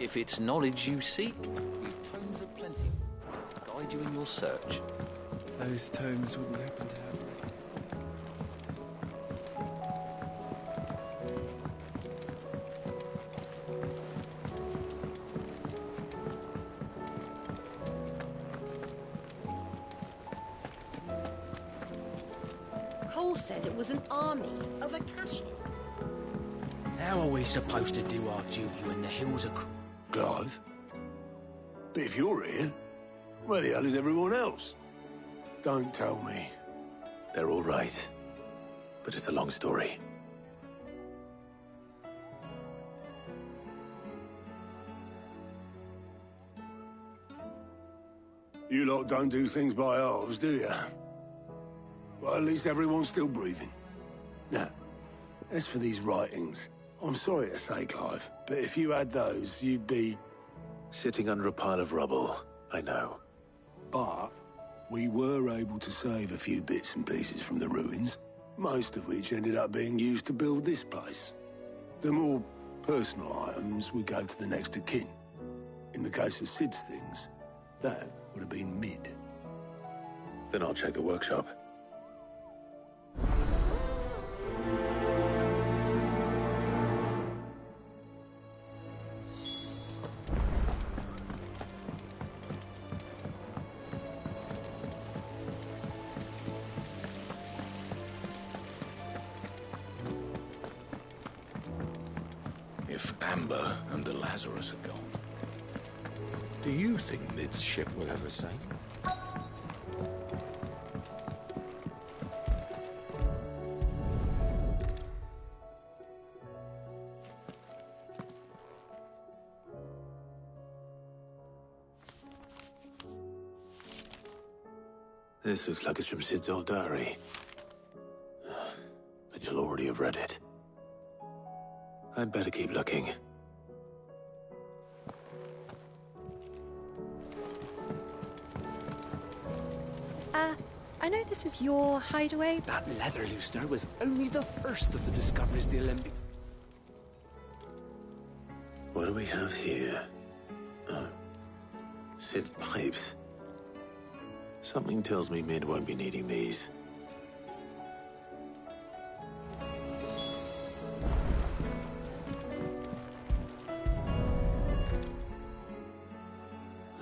If it's knowledge you seek, we've tomes aplenty to guide you in your search. Those tomes wouldn't happen to have it. Cole said it was an army of Akashi. How are we supposed to do our duty when the hills are... Clive? But if you're here, where the hell is everyone else? Don't tell me. They're all right. But it's a long story. You lot don't do things by halves, do you? Well, at least everyone's still breathing. Now, as for these writings, I'm sorry to say, Clive, but if you had those, you'd be... Sitting under a pile of rubble, I know. But we were able to save a few bits and pieces from the ruins, most of which ended up being used to build this place. The more personal items we gave to the next of kin. In the case of Sid's things, that would have been mid. Then I'll check the workshop. If Amber and the Lazarus are gone, do you think Mid's ship will ever sail? This looks like it's from Sid's old diary. But you'll already have read it. I'd better keep looking. I know this is your hideaway. That leather loosener was only the first of the discoveries the Olympics... What do we have here? Oh. Sid's pipes. Something tells me Mid won't be needing these.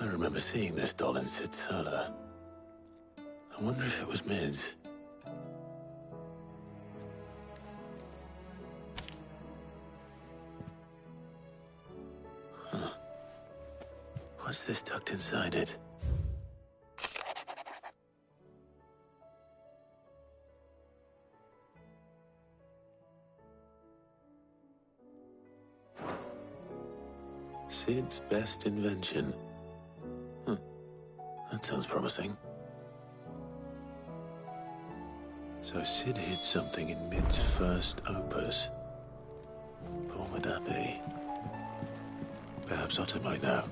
I remember seeing this doll in Sid's cellar. I wonder if it was Mid's. Huh. What's this tucked inside it? Sid's best invention. That sounds promising. So Sid hid something in Mid's first opus. But what would that be? Perhaps Otto might know.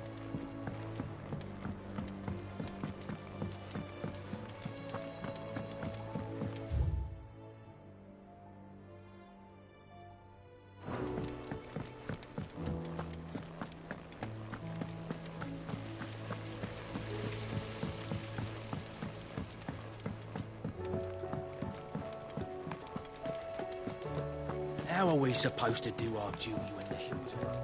How are we supposed to do our duty when the hills are...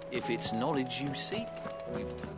If it's knowledge you seek, we've tomes.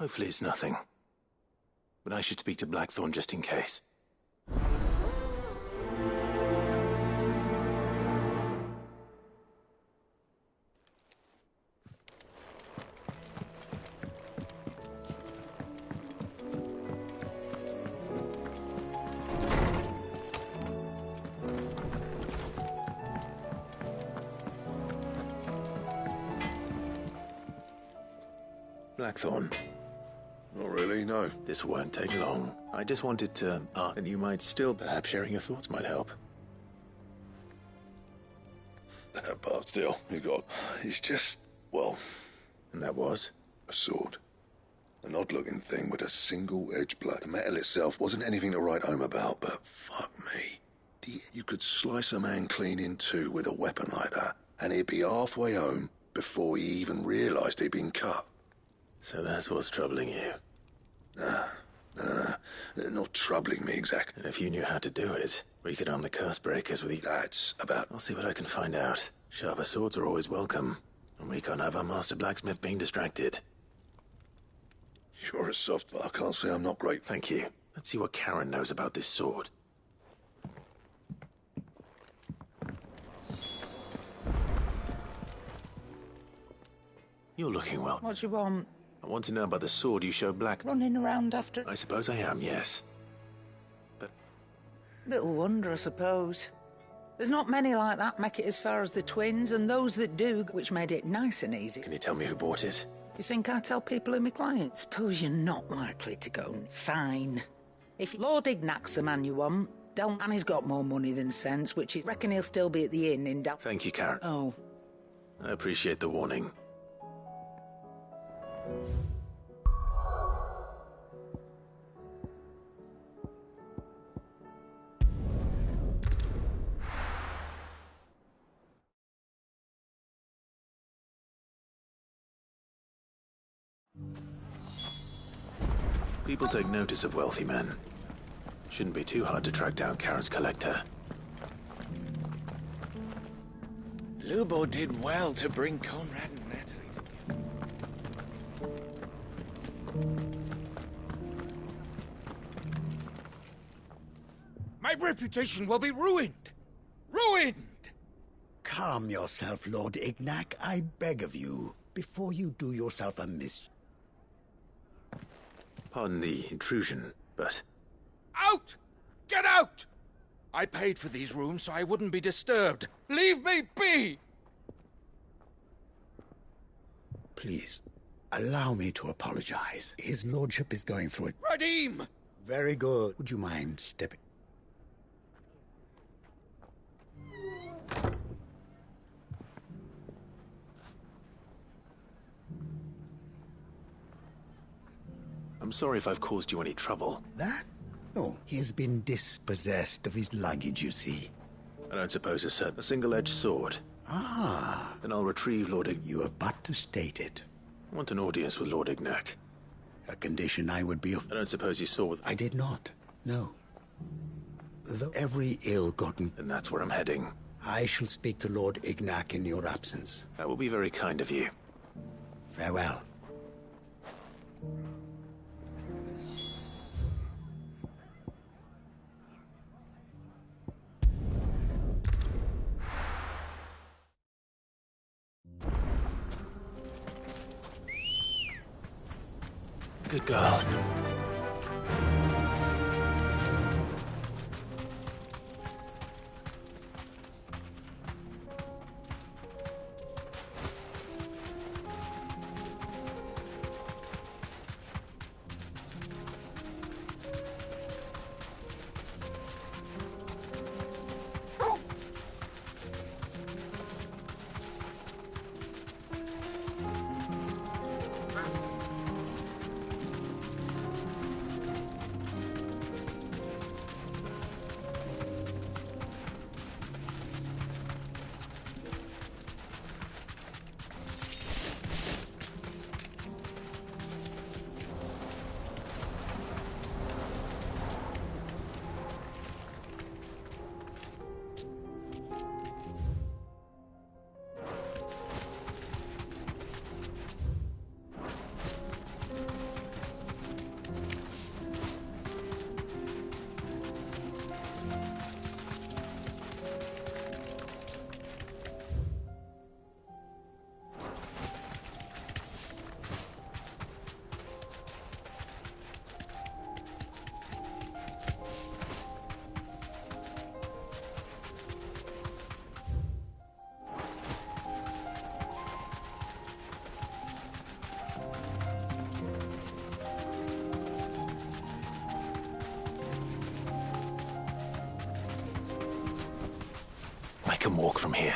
Hopefully it's nothing. But I should speak to Blackthorn just in case. Blackthorn. Not really, no. This won't take long. I just wanted to and you might still, perhaps sharing your thoughts might help. But still, you got... It's just, well... And that was? A sword. An odd-looking thing with a single-edged blade. The metal itself wasn't anything to write home about, but fuck me. You could slice a man clean in two with a weapon like that, and he'd be halfway home before he even realised he'd been cut. So that's what's troubling you? No. Not troubling me exactly. And if you knew how to do it, we could arm the curse breakers with That's about... I'll see what I can find out. Sharper swords are always welcome, and we can't have our master blacksmith being distracted. You're a soft... I can't say I'm not great. Thank you. Let's see what Karen knows about this sword. You're looking well. What do you want? I want to know about the sword you showed Black... Running around after... I suppose I am, yes. But... Little wonder, I suppose. There's not many like that make it as far as the twins, and those that do, which made it nice and easy. Can you tell me who bought it? You think I tell people who my clients? Suppose you're not likely to go. Fine. If Lord Ignac's the man you want, and he's got more money than sense, which I reckon he'll still be at the inn in Thank you, Karen. Oh. I appreciate the warning. People take notice of wealthy men. Shouldn't be too hard to track down Karen's collector. Lubo did well to bring Conrad and Natalie together. My reputation will be ruined! Ruined! Calm yourself, Lord Ignac, I beg of you, before you do yourself a mischief. Pardon the intrusion, but... Out! Get out! I paid for these rooms so I wouldn't be disturbed. Leave me be! Please, allow me to apologize. His lordship is going through it. Radim! Very good. Would you mind stepping? I'm sorry if I've caused you any trouble. That? No, he has been dispossessed of his luggage, you see. I don't suppose a single-edged sword. Ah. Then I'll retrieve Lord You have but to state it. I want an audience with Lord Ignac. A condition I would be of... I don't suppose you saw with... I did not, no. Though every ill-gotten... And that's where I'm heading. I shall speak to Lord Ignac in your absence. That will be very kind of you. Farewell. Good girl. can walk from here.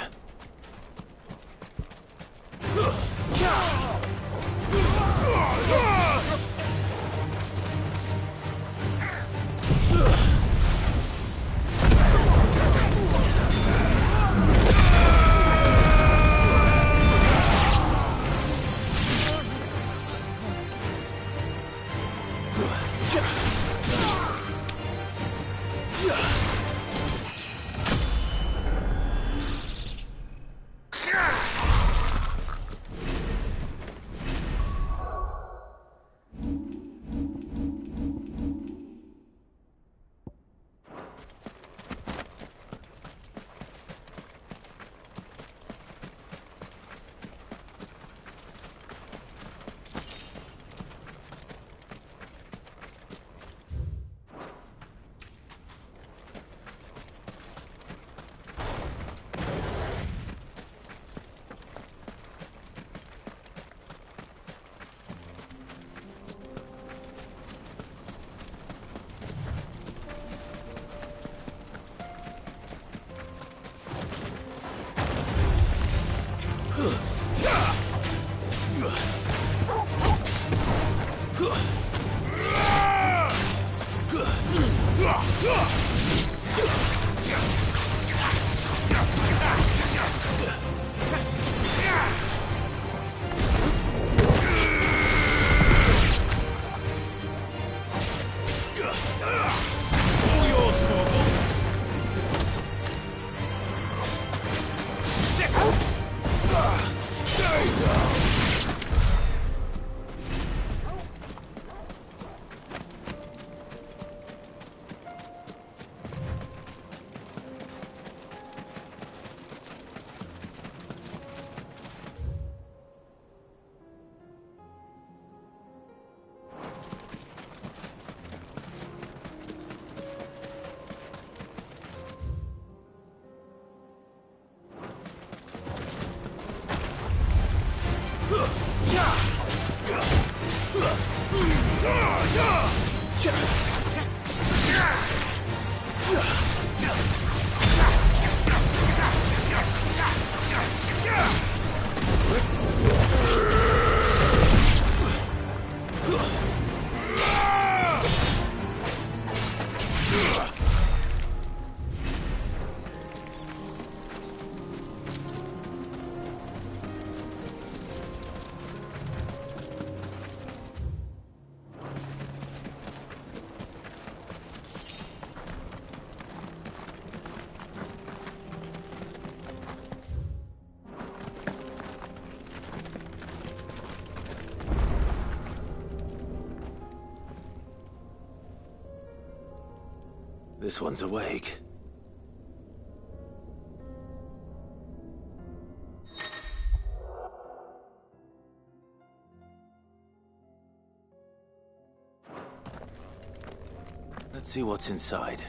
This one's awake. Let's see what's inside.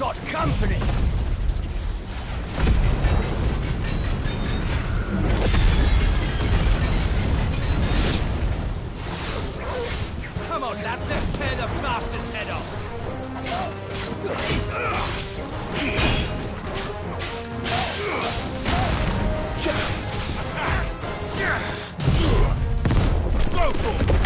got company! Come on, lads, let's tear the bastard's head off! Go for it!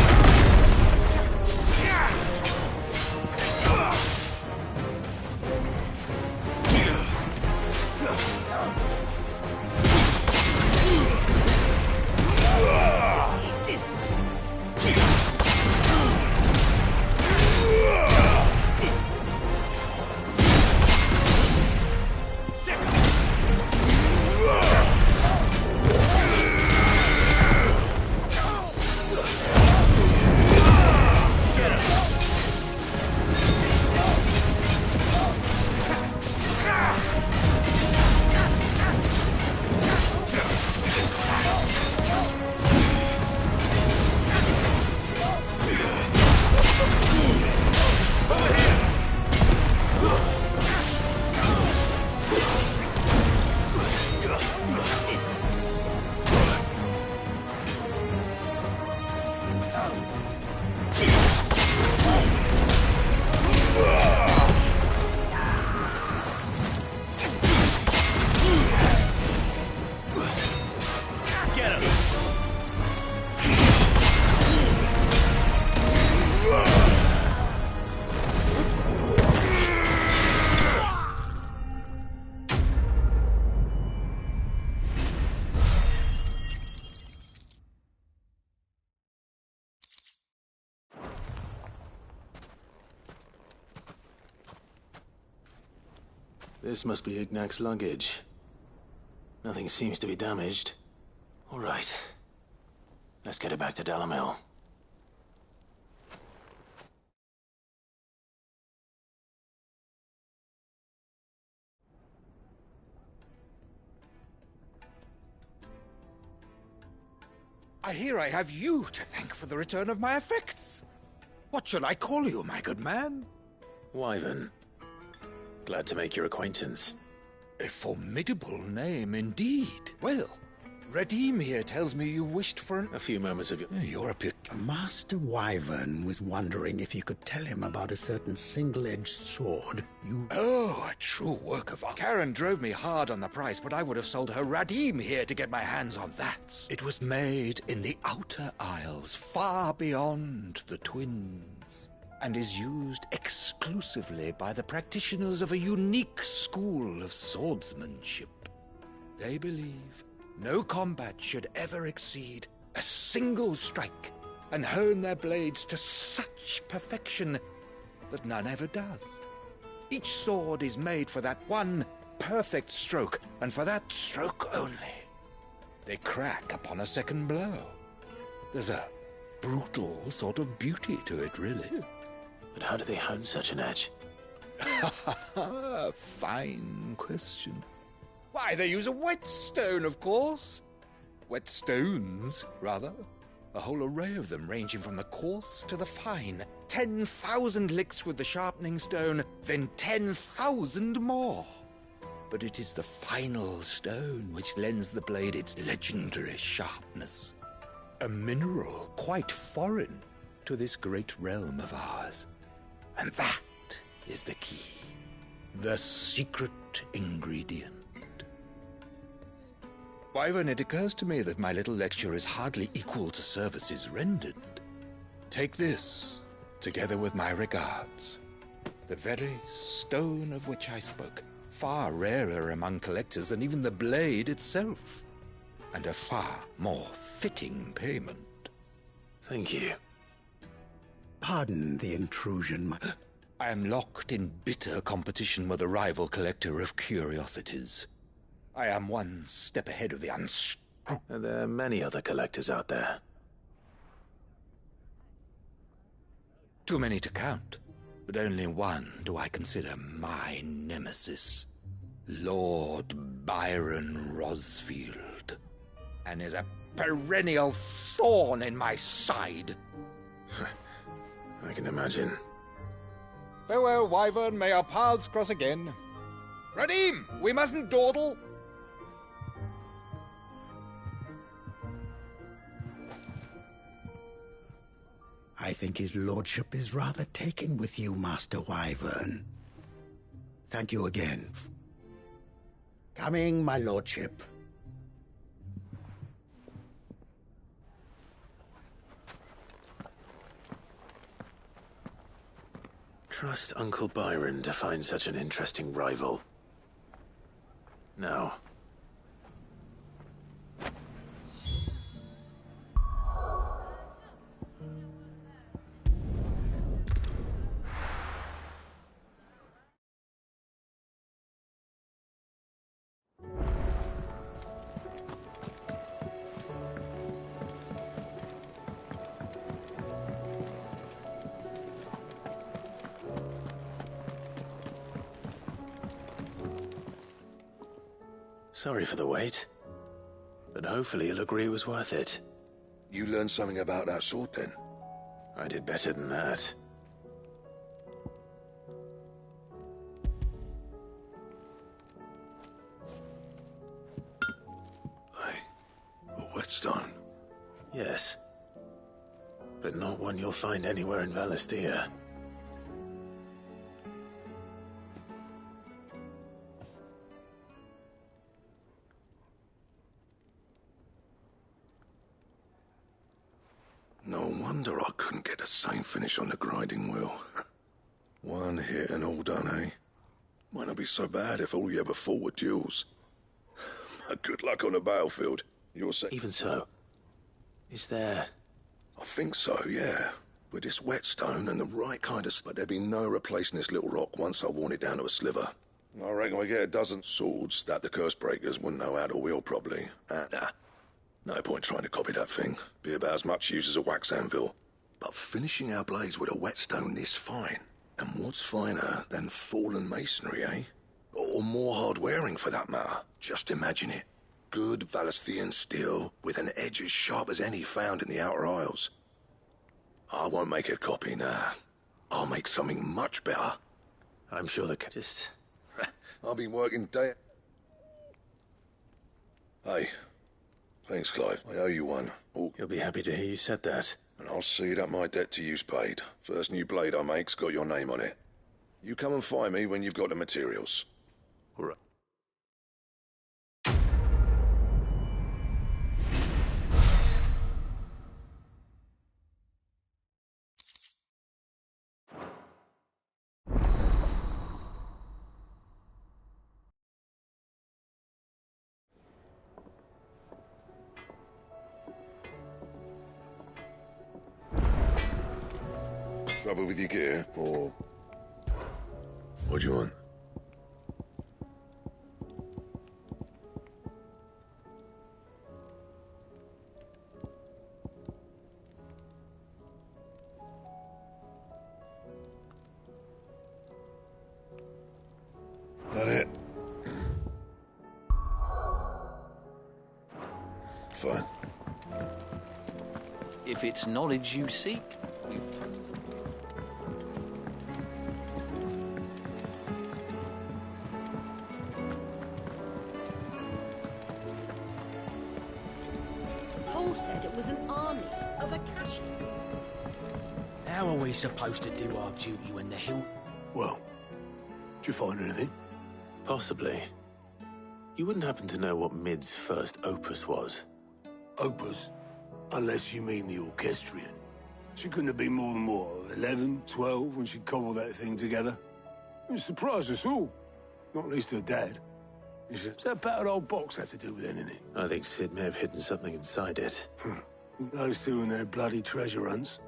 This must be Ignac's luggage. Nothing seems to be damaged. All right. Let's get it back to Dalamil. I hear I have you to thank for the return of my effects. What shall I call you, my good man? Wyvern. Glad to make your acquaintance. A formidable name indeed. Well, Redeem here tells me you wished for A few moments of your... You're a bit... Master Wyvern was wondering if you could tell him about a certain single-edged sword you... Oh, a true work of art. Karen drove me hard on the price, but I would have sold her Radim here to get my hands on that. It was made in the Outer Isles, far beyond the Twins, and is used exclusively by the practitioners of a unique school of swordsmanship. They believe no combat should ever exceed a single strike, and hone their blades to such perfection that none ever does. Each sword is made for that one perfect stroke, and for that stroke only. They crack upon a second blow. There's a brutal sort of beauty to it, really. But how do they hone such an edge? Fine question. Why, they use a whetstone, of course. Whetstones, rather. A whole array of them, ranging from the coarse to the fine. 10,000 licks with the sharpening stone, then 10,000 more. But it is the final stone which lends the blade its legendary sharpness. A mineral quite foreign to this great realm of ours. And that is the key. The secret ingredient. Wyvern, it occurs to me that my little lecture is hardly equal to services rendered. Take this, together with my regards. The very stone of which I spoke, far rarer among collectors than even the blade itself, and a far more fitting payment. Thank you. Pardon the intrusion, I am locked in bitter competition with a rival collector of curiosities. I am one step ahead of the And there are many other collectors out there. Too many to count, but only one do I consider my nemesis. Lord Byron Rosfield. And is a perennial thorn in my side. I can imagine. Farewell, Wyvern. May our paths cross again. Radim, we mustn't dawdle. I think his lordship is rather taken with you, Master Wyvern. Thank you again. Coming, my lordship. Trust Uncle Byron to find such an interesting rival. Now. Sorry for the wait, but hopefully you'll agree it was worth it. You learned something about that sword, then? I did better than that. Hey, a whetstone? Yes, but not one you'll find anywhere in Valisthea. No wonder I couldn't get the same finish on the grinding wheel. One hit and all done, eh? Might not be so bad if all you ever fought were duels. Good luck on the battlefield. You're saying... Even so, is there... I think so, yeah. With this whetstone and the right kind of... But there'd be no replacing this little rock once I worn it down to a sliver. I reckon we get a dozen swords that the curse breakers wouldn't know how to wield properly. No point trying to copy that thing. Be about as much use as a wax anvil. But finishing our blades with a whetstone this fine. And what's finer than fallen masonry, eh? Or more hard-wearing, for that matter. Just imagine it. Good Valisthean steel with an edge as sharp as any found in the Outer Isles. I won't make a copy, nah. I'll make something much better. I'm sure the... Just... I'll be working day... Hey. Thanks, Clive. I owe you one. Oh. You'll be happy to hear you said that. And I'll see that my debt to you's paid. First new blade I make's got your name on it. You come and find me when you've got the materials. All right. Trouble with your gear, or... What do you want? That it? Fine. If it's knowledge you seek, we've Paul said it was an army of Akashi. How are we supposed to do our duty when the hill... Well, did you find anything? Possibly. You wouldn't happen to know what Mid's first opus was? Opus? Unless you mean the orchestrion. She couldn't have been more than, what, 11, 12 when she cobbled that thing together? It surprised us all. Not least her dad. What's that battered old box have to do with anything? I think Sid may have hidden something inside it. Those two and their bloody treasure hunts.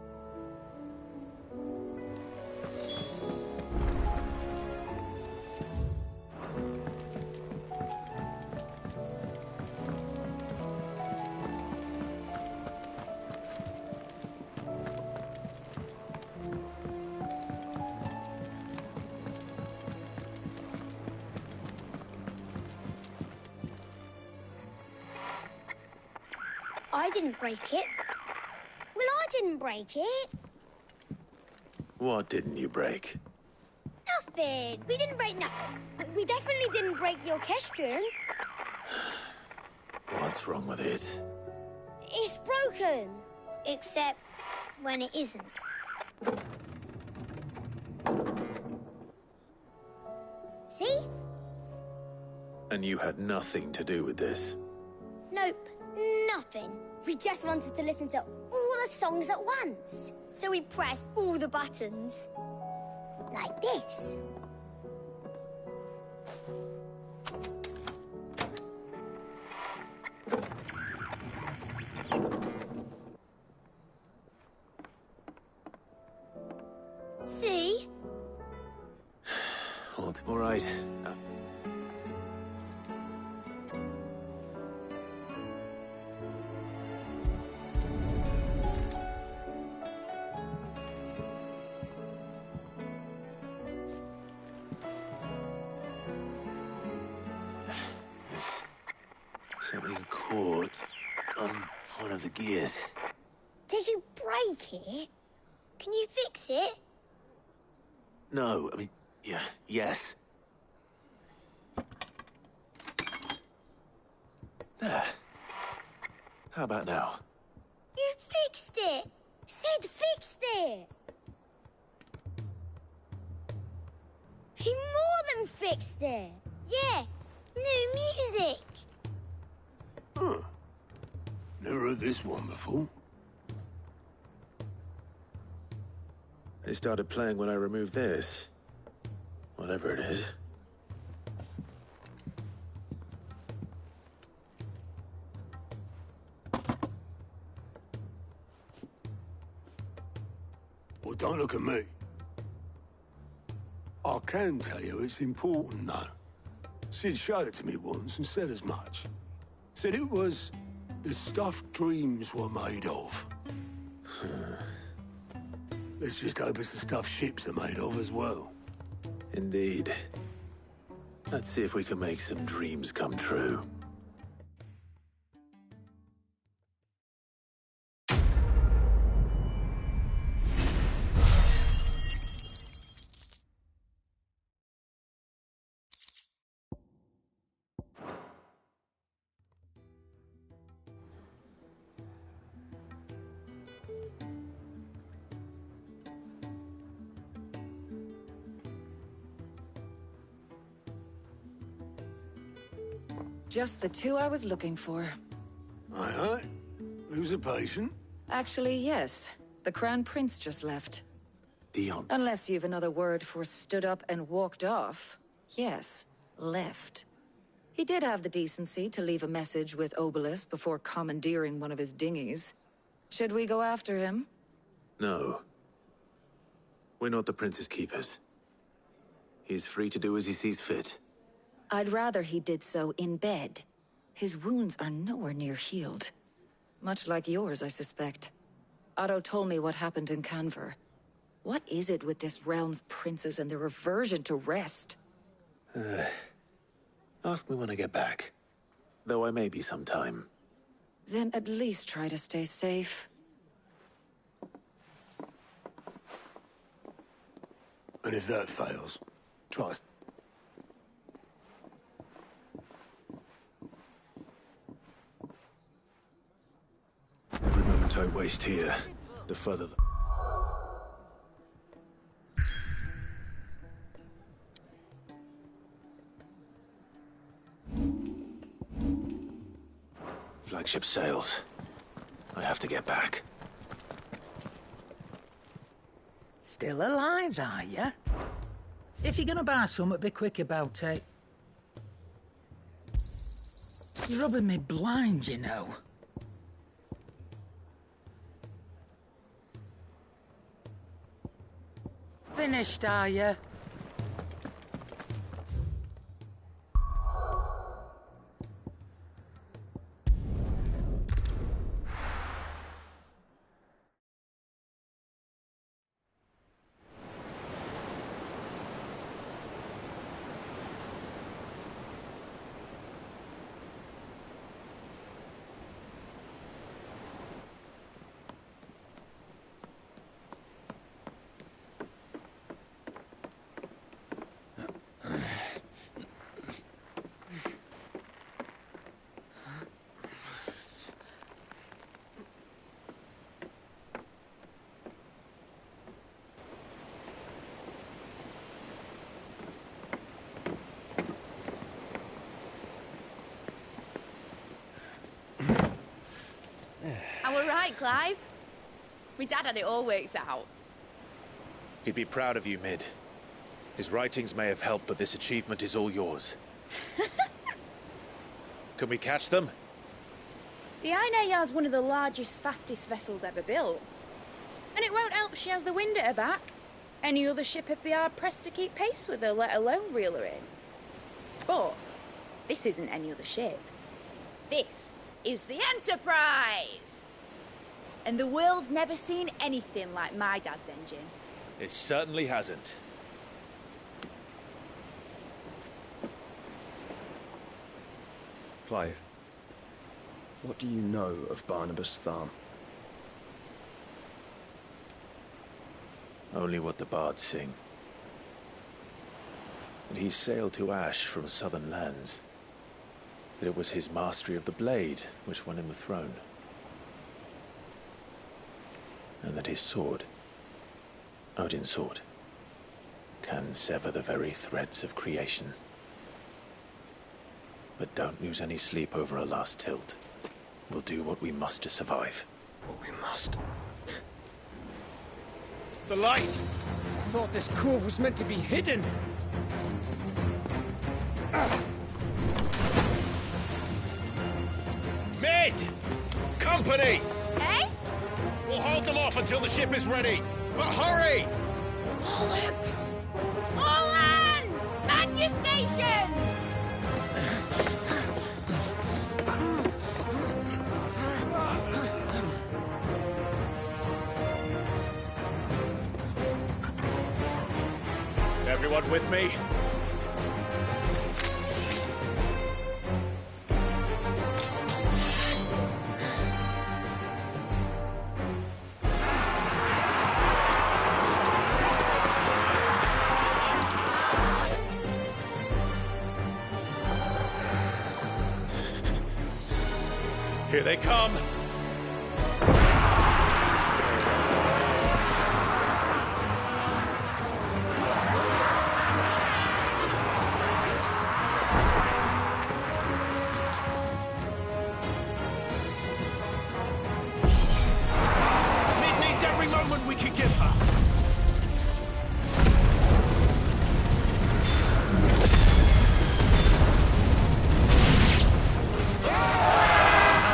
I didn't break it. Well, I didn't break it. What didn't you break? Nothing. We didn't break nothing. We definitely didn't break the orchestrion. What's wrong with it? It's broken. Except when it isn't. See? And you had nothing to do with this? Nope, nothing. We just wanted to listen to all the songs at once. So we pressed all the buttons. Like this. See? All right. Something caught on one of the gears. Did you break it? Can you fix it? No, I mean, yes. There. How about now? You fixed it! Sid fixed it! He more than fixed it! Yeah, new music! Huh. Never heard this one before. They started playing when I removed this. Whatever it is. Well, don't look at me. I can tell you it's important, though. Sid showed it to me once and said as much. Said it was the stuff dreams were made of. Let's just hope it's the stuff ships are made of as well. Indeed. Let's see if we can make some dreams come true. Just the two I was looking for. Aye. Lose a patient? Actually, yes. The Crown Prince just left. Dion. Unless you've another word for stood up and walked off. Yes, left. He did have the decency to leave a message with Obelisk before commandeering one of his dinghies. Should we go after him? No. We're not the Prince's keepers. He's free to do as he sees fit. I'd rather he did so in bed. His wounds are nowhere near healed. Much like yours, I suspect. Otto told me what happened in Canver. What is it with this realm's princes and their aversion to rest? Ask me when I get back. Though I may be sometime. Then at least try to stay safe. And if that fails, try. Every moment I waste here, the further the... Flagship sails. I have to get back. Still alive, are ya? If you're gonna buy some, be quick about it. You're rubbing me blind, you know. Finished, are you? were right, Clive. My dad had it all worked out. He'd be proud of you, Mid. His writings may have helped, but this achievement is all yours. Can we catch them? The Ainayar's one of the largest, fastest vessels ever built. And it won't help she has the wind at her back. Any other ship would be hard-pressed to keep pace with her, let alone reel her in. But this isn't any other ship. This is the Enterprise! And the world's never seen anything like my dad's engine. It certainly hasn't. Clive, what do you know of Barnabas Tharm? Only what the bards sing. That he sailed to Ash from southern lands. That it was his mastery of the blade which won him the throne. And that his sword, Odin's sword, can sever the very threads of creation. But don't lose any sleep over a last tilt. We'll do what we must to survive. What we must. The light! I thought this cove was meant to be hidden. Mid! Company! Eh? We'll hold them off until the ship is ready. But hurry! Bollocks! All hands! Man your stations! Everyone with me? Here they come! We can give her.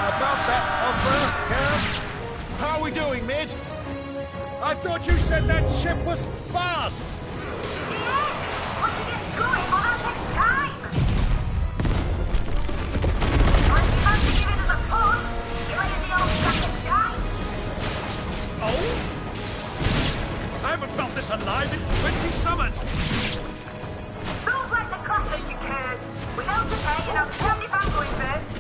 About that offer, Cal? How are we doing, Mid? I thought you said that ship was fast! I haven't felt this alive in 20 summers! Don't let the clock make you curd. Without the pay, you have 75 going first.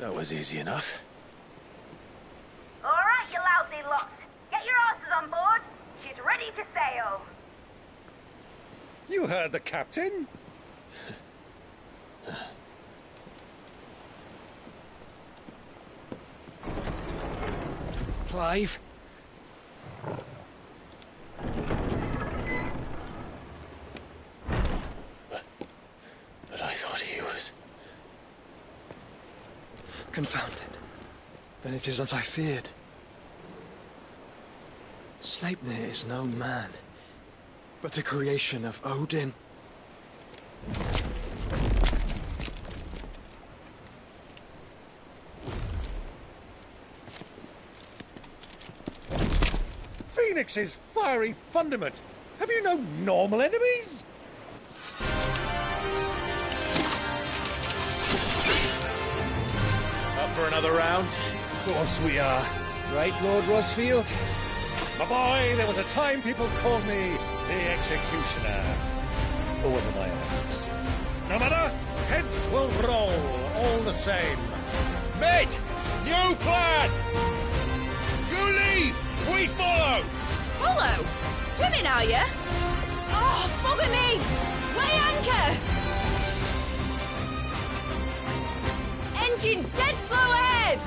That was easy enough. All right, you lousy lot. Get your asses on board. She's ready to sail. You heard the captain. Clive? But I thought he was... Confounded. Then it is as I feared. Sleipnir is no man, but a creation of Odin. Phoenix's fiery fundament. Have you no normal enemies? Up for another round? Of course we are. Right, Lord Rosfield? My boy, there was a time people called me the Executioner. Or was it my axe? No matter, heads will roll all the same. Mate! New plan! You leave! We follow! Follow? Swimming, are you? Oh, bugger me! Weigh anchor! Engine's dead slow ahead!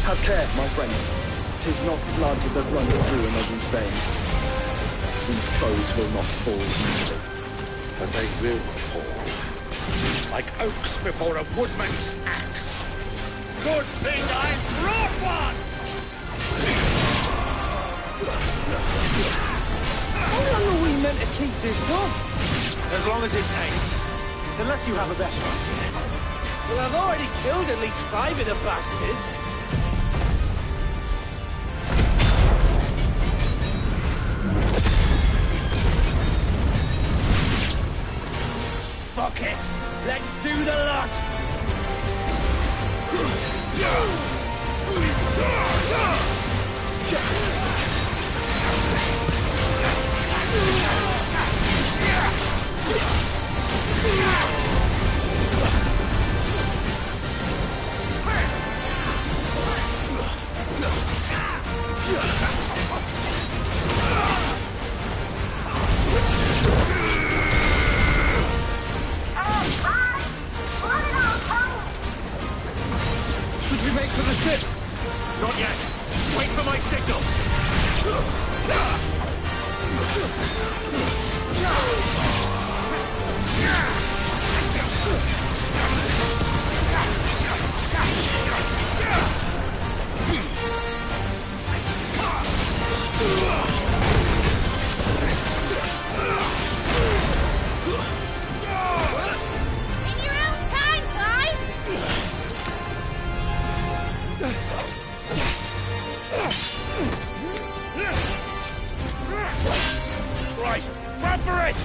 Have care, my friends. 'Tis not blood that runs through Imogen's veins. These foes will not fall easily. But they will fall. Like oaks before a woodman's axe. Good thing I brought one! How long are we meant to keep this up? As long as it takes. Unless you have a better idea. Well, I've already killed at least 5 of the bastards. Fuck it! Let's do the lot! Should we make for the ship? Not yet! Wait for my signal! In your own time, Clive! Right, run for it!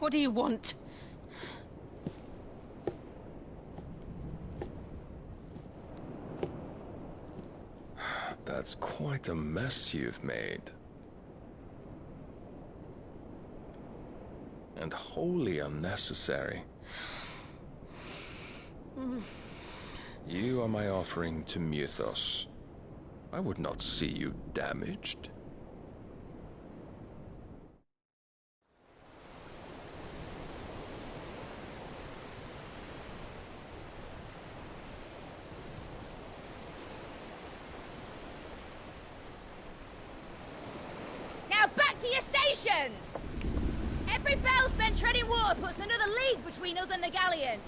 What do you want? That's quite a mess you've made. And wholly unnecessary. You are my offering to Mythos. I would not see you damaged. Now back to your stations! Every bell spent treading water puts another league between us and the galleon.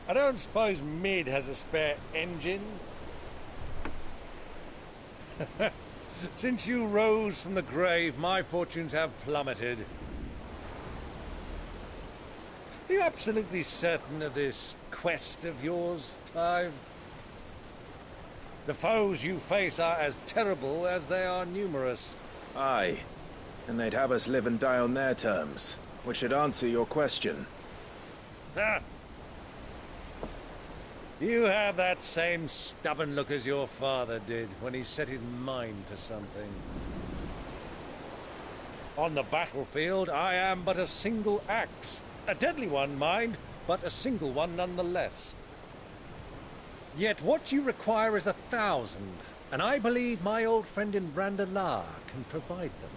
I don't suppose Mid has a spare engine? Since you rose from the grave, my fortunes have plummeted. Are you absolutely certain of this quest of yours, Clive? The foes you face are as terrible as they are numerous. Aye. And they'd have us live and die on their terms, which should answer your question. Ha! You have that same stubborn look as your father did when he set his mind to something. On the battlefield, I am but a single axe. A deadly one, mind, but a single one nonetheless. Yet what you require is 1,000, and I believe my old friend in Brandalar can provide them.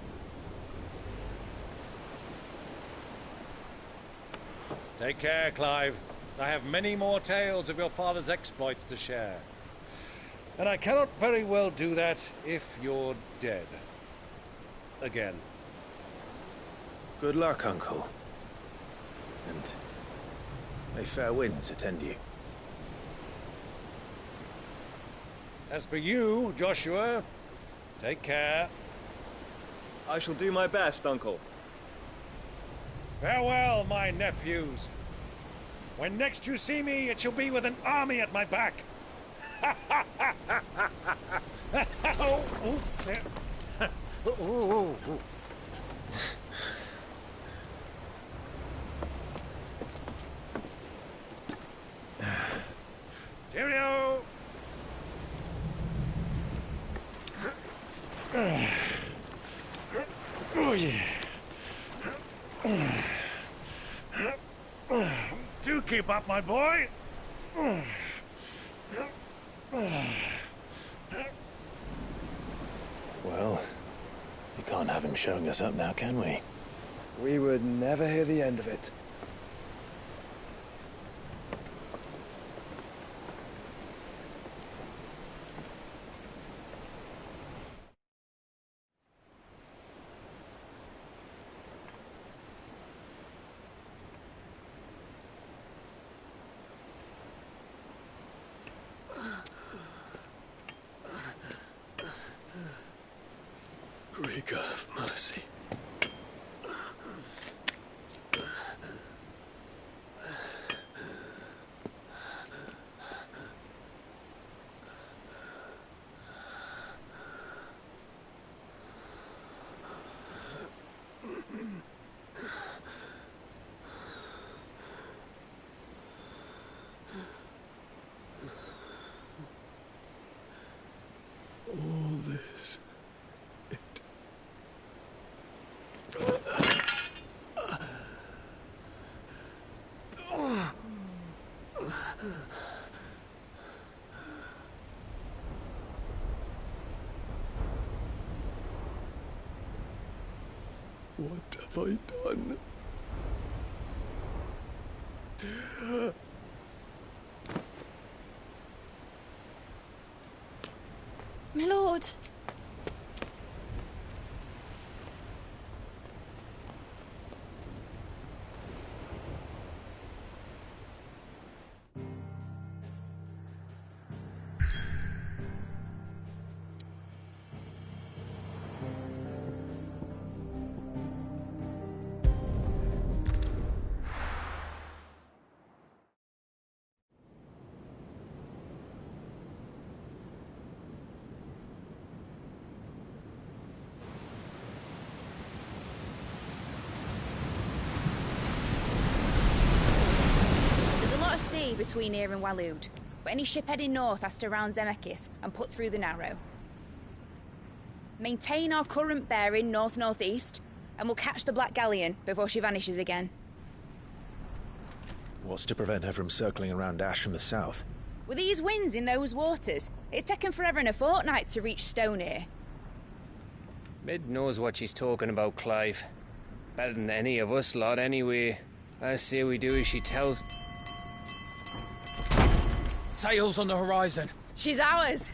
Take care, Clive. I have many more tales of your father's exploits to share. And I cannot very well do that if you're dead. Again. Good luck, Uncle. And may fair winds attend you. As for you, Joshua, take care. I shall do my best, Uncle. Farewell, my nephews. When next you see me, it shall be with an army at my back. Oh, oh, there. Oh, oh, oh. Cheerio! Oh, yeah. Do keep up, my boy. Well, we can't have him showing us up now, can we? We would never hear the end of it. Creaker of mercy. All this. What have I done? My lord. between here and Waloed, but any ship heading north has to round Zemeckis and put through the Narrow. Maintain our current bearing north-northeast, and we'll catch the Black Galleon before she vanishes again. What's to prevent her from circling around Ash from the south? With these winds in those waters, it'd taken forever and a fortnight to reach Stonehenge. Mid knows what she's talking about, Clive. Better than any of us lot, anyway. I say we do as she tells. Sails on the horizon. She's ours.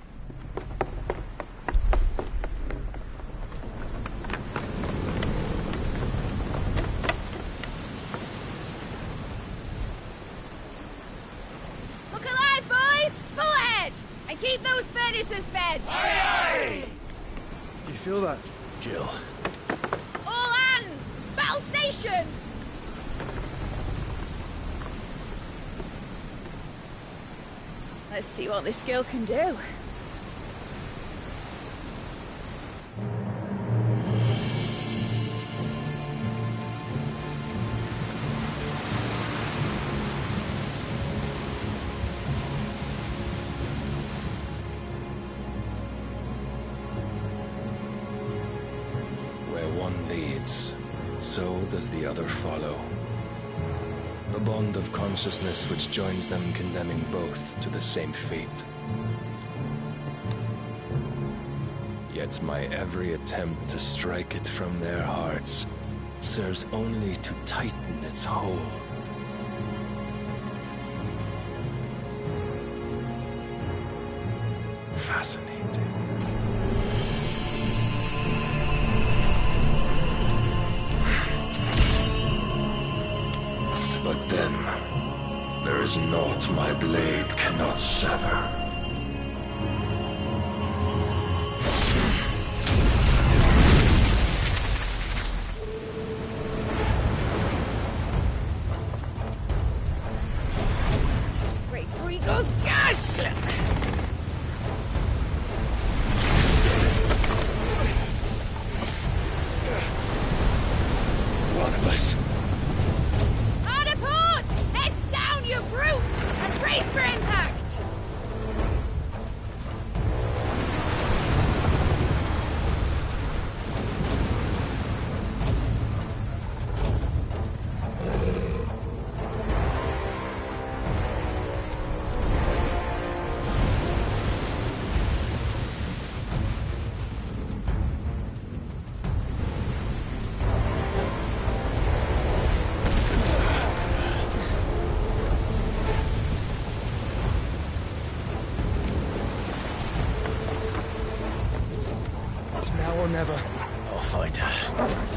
Look alive, boys! Pull ahead! And keep those furnaces fed! Aye, aye! Do you feel that, Jill? All hands! Battle stations! Let's see what this girl can do. Where one leads, so does the other follow. A bond of consciousness which joins them, condemning both to the same fate. Yet my every attempt to strike it from their hearts serves only to tighten its hold. Fascinating. But then, there is naught my blade cannot sever. Great Grigor's gosh! Barnabas. You brutes! And brace for impact! Now or never. I'll find her.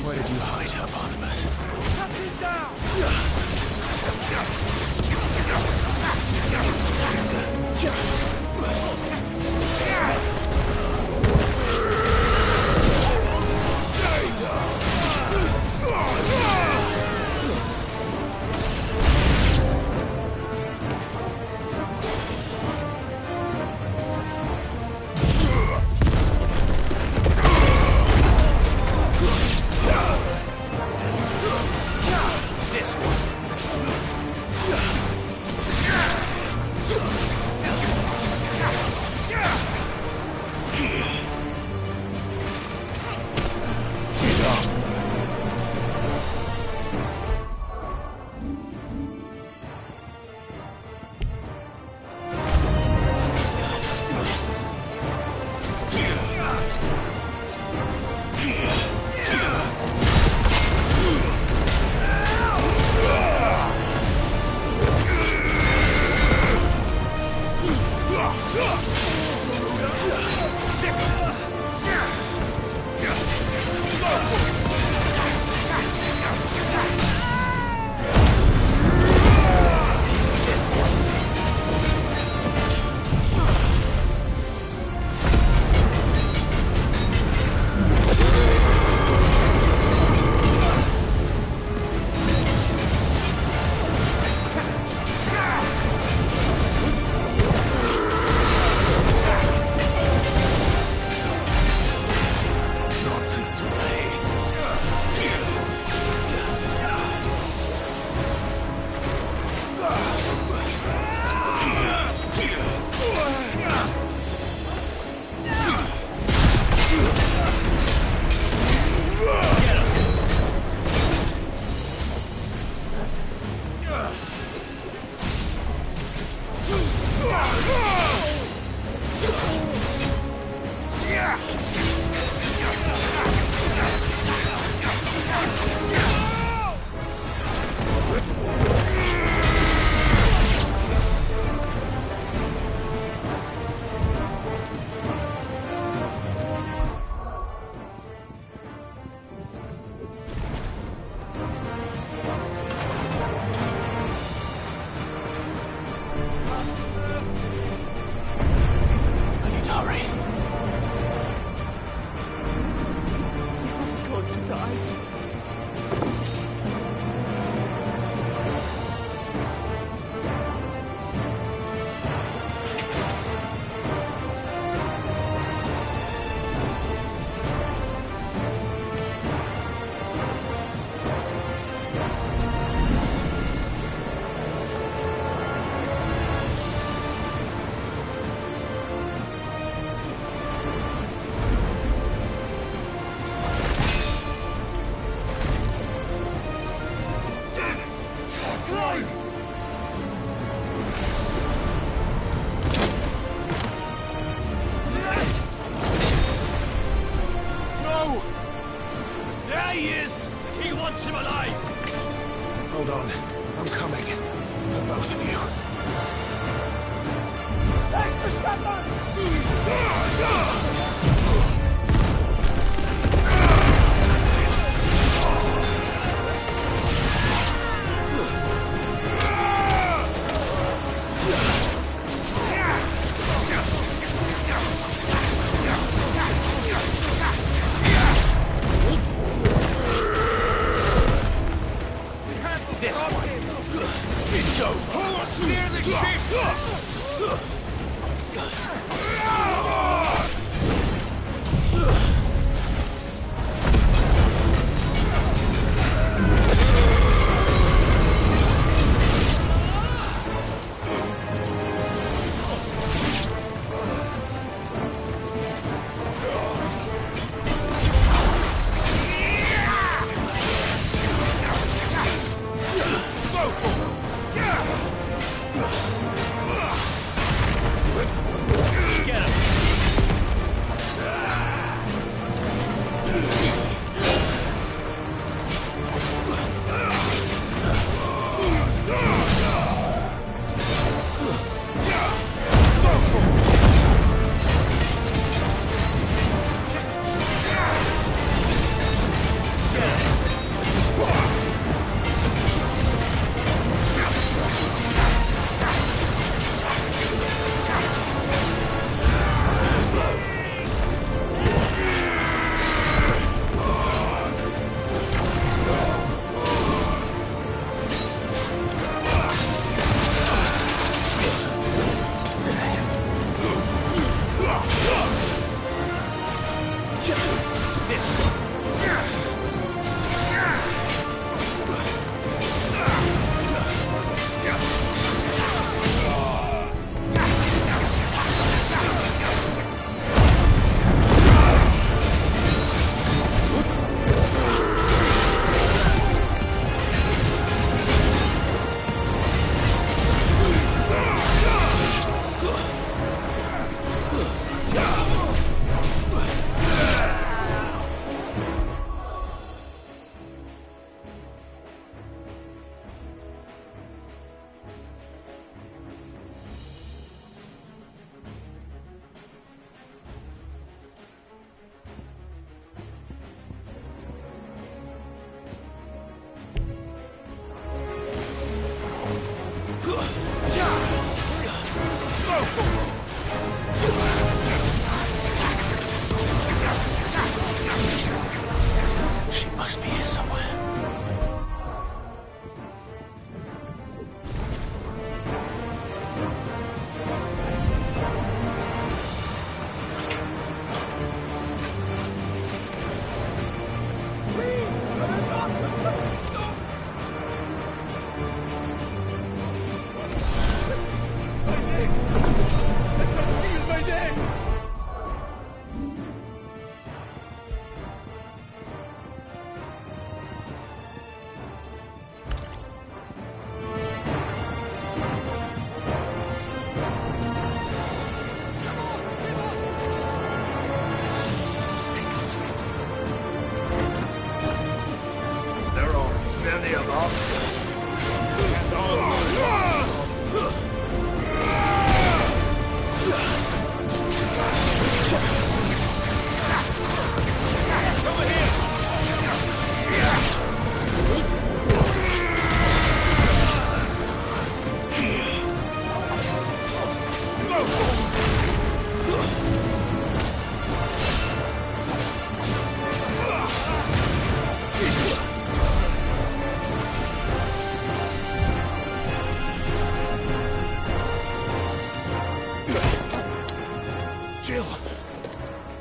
Where did you hide her, Barnabas? Captain down! I need to hurry. I'm going to die. No! There he is! He wants him alive! Hold on. I'm coming. For both of you. That's the shepherds! This one. It's over. Pull us near the ship!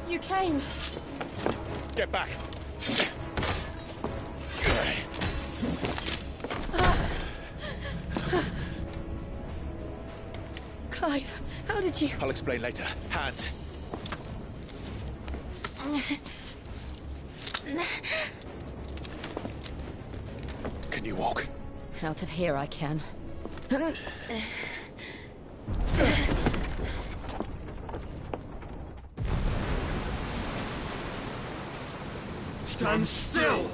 You came. Get back! Clive, how did you... I'll explain later. Hands. Can you walk? Out of here I can. Stand still!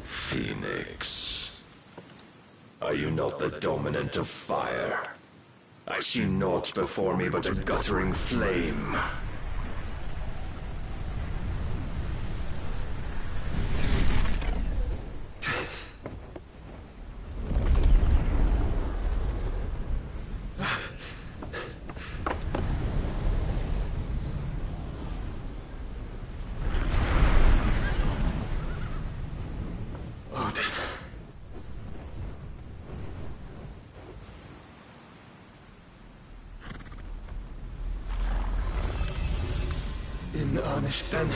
Phoenix. Are you not the dominant of fire? I see naught before me but a guttering flame. In earnest, then.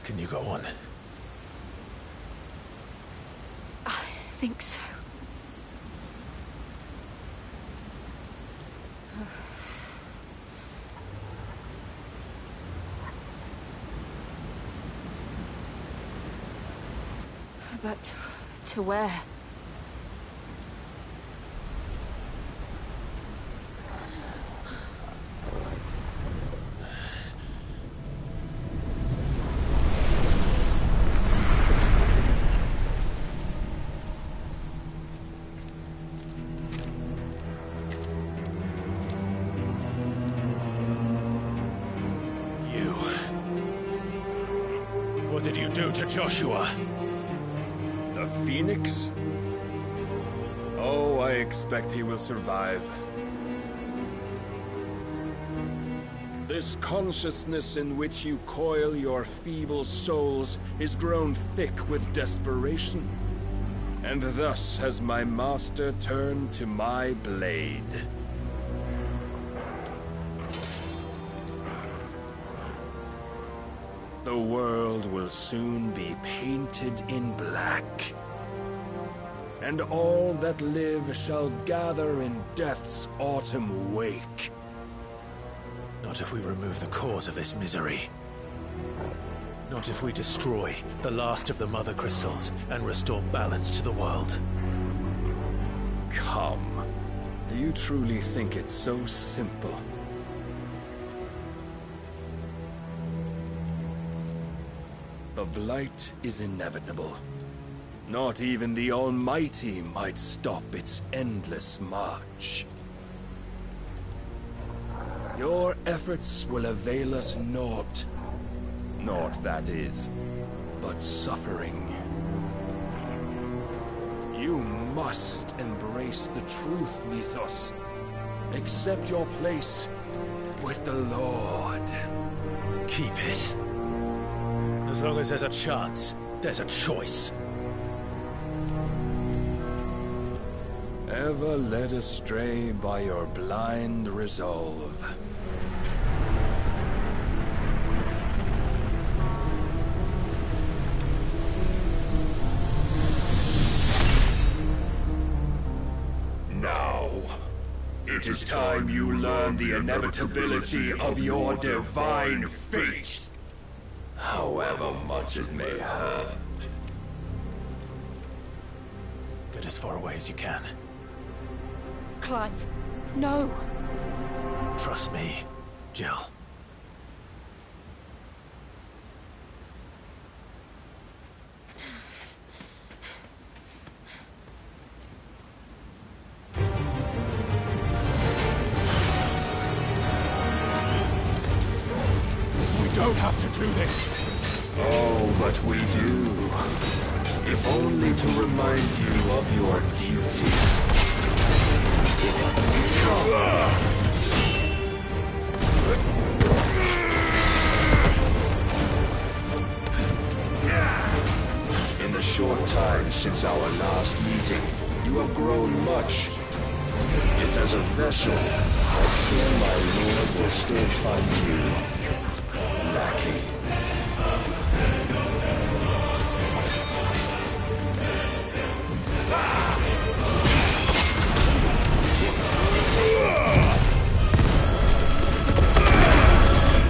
Can you go on? I think so. But to where? What did you do to Joshua? The Phoenix? Oh, I expect he will survive. This consciousness in which you coil your feeble souls is grown thick with desperation. And thus has my master turned to my blade. The world will soon be painted in black. And all that live shall gather in death's autumn wake. Not if we remove the cause of this misery. Not if we destroy the last of the Mother Crystals and restore balance to the world. Come. Do you truly think it's so simple? The blight is inevitable. Not even the Almighty might stop its endless march. Your efforts will avail us naught. Naught, that is, but suffering. You must embrace the truth, Mythos. Accept your place with the Lord. Keep it. As long as there's a chance, there's a choice. Ever led astray by your blind resolve. Now, it is time you learn the inevitability of your divine fate, however much it may hurt. Get as far away as you can. Clive, no. Trust me, Jill. We don't have to do this. Oh, but we do. If only to remind you of your duty. In the short time since our last meeting, you have grown much. Yet as a vessel, I fear my lord will still find you lacking.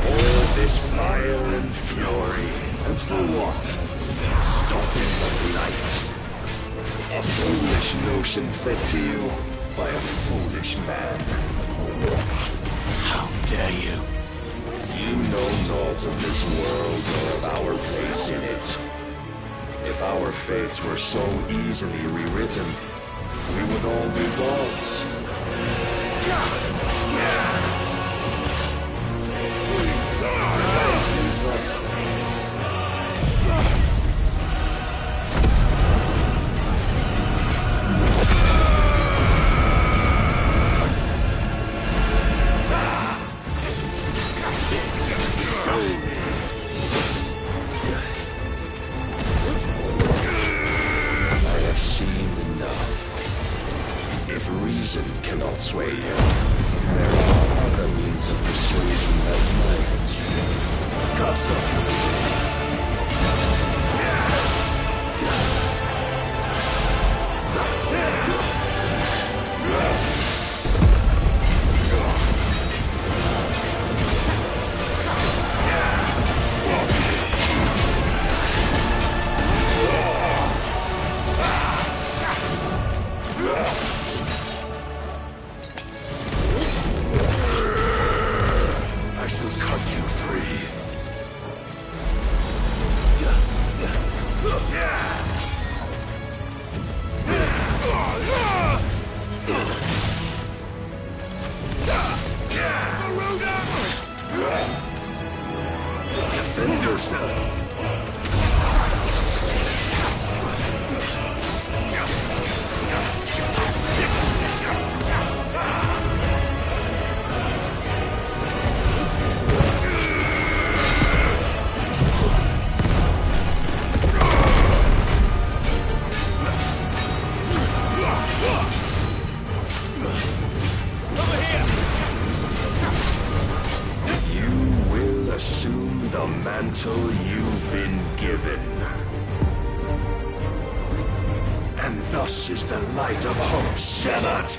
All this fire and fury, and for what? Stopping the light. A foolish notion fed to you by a foolish man. How dare you? You know naught of this world nor of our place in it. If our fates were so easily rewritten, we would all be gods. We must. I have seen enough. If reason cannot sway you, there are other means of persuasion that might. Cast off your chains. I shall cut you free. Defend yourself. You will assume the mantle you've been given. And thus is the light of hope severed.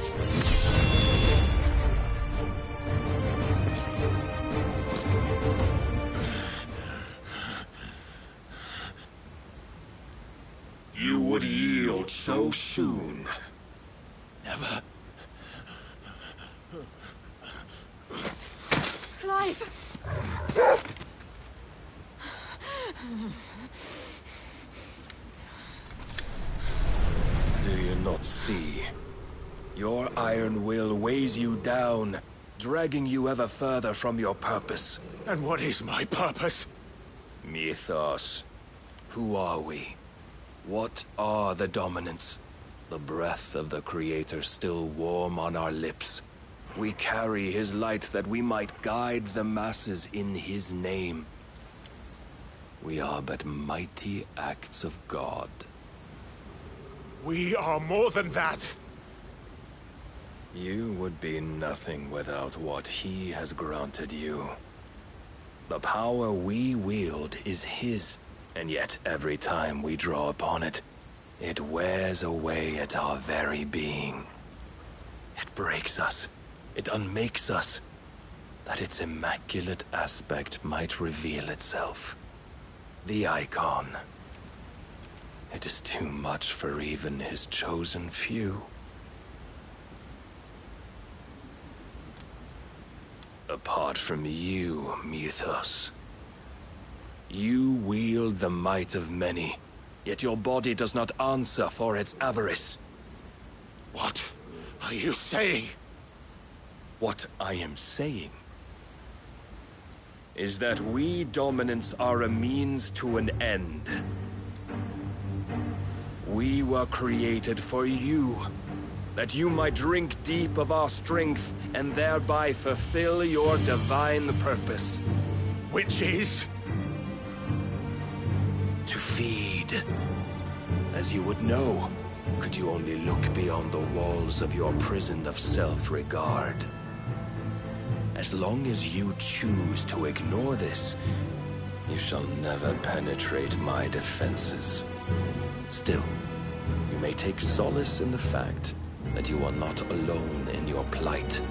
You would yield so soon. Never. Clive! Do you not see? Your iron will weighs you down, dragging you ever further from your purpose. And what is my purpose? Mythos. Who are we? What are the dominants? the breath of the Creator still warm on our lips. We carry his light that we might guide the masses in his name. We are but mighty acts of God. We are more than that! You would be nothing without what he has granted you. The power we wield is his, and yet every time we draw upon it, it wears away at our very being. It breaks us. It unmakes us, that its immaculate aspect might reveal itself. The icon. It is too much for even his chosen few. Apart from you, Mythos, you wield the might of many, yet your body does not answer for its avarice. What are you saying? What I am saying is that we dominants are a means to an end. We were created for you, that you might drink deep of our strength and thereby fulfill your divine purpose. Which is? To feed. As you would know, could you only look beyond the walls of your prison of self-regard. As long as you choose to ignore this, you shall never penetrate my defenses. Still, you may take solace in the fact that you are not alone in your plight.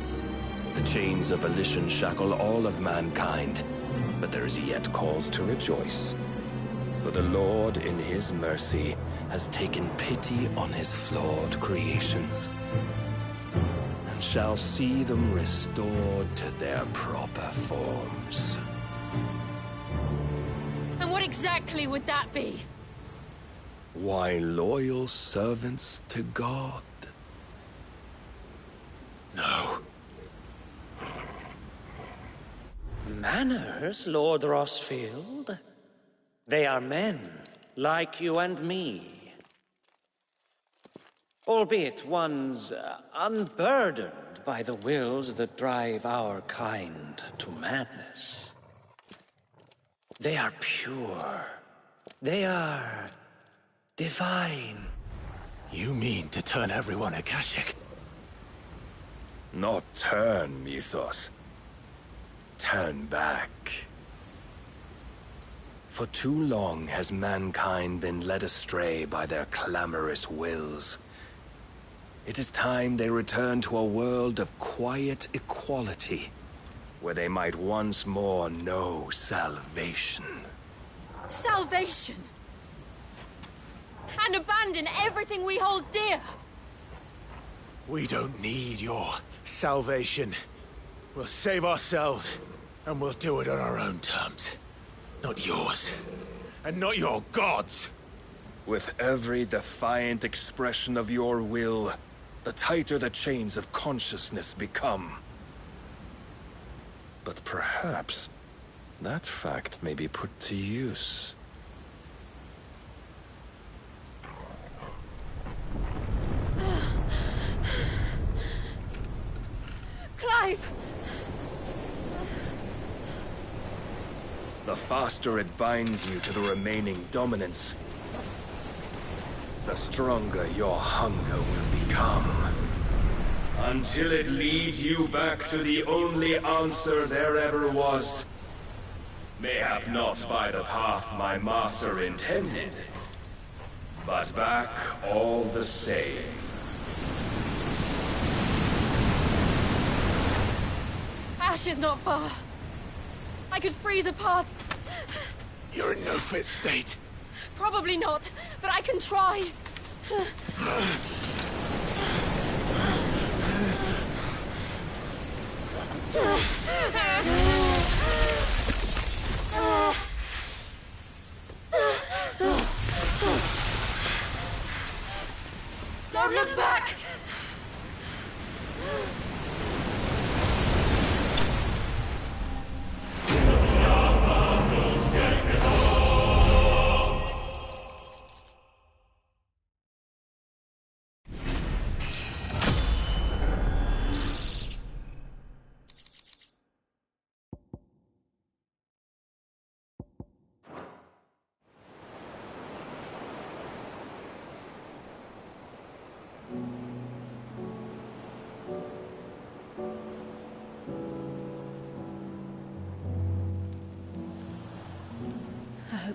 The chains of volition shackle all of mankind, but there is yet cause to rejoice. For the Lord, in his mercy, has taken pity on his flawed creations, and shall see them restored to their proper forms. And what exactly would that be? Why, loyal servants to God. No. Manners, Lord Rossfield? They are men, like you and me. Albeit ones unburdened by the wills that drive our kind to madness. They are pure. They are divine. You mean to turn everyone Akashic? Not turn, Mythos. Turn back. For too long has mankind been led astray by their clamorous wills. It is time they return to a world of quiet equality, where they might once more know salvation. Salvation! And abandon everything we hold dear! We don't need your salvation. We'll save ourselves, and we'll do it on our own terms. Not yours. And not your gods! With every defiant expression of your will, the tighter the chains of consciousness become. But perhaps that fact may be put to use. Clive! The faster it binds you to the remaining dominance, the stronger your hunger will become. Until it leads you back to the only answer there ever was. Mayhap not by the path my master intended, but back all the same. Ash is not far. I could freeze a path. You're in no fit state. Probably not, but I can try. Don't look back!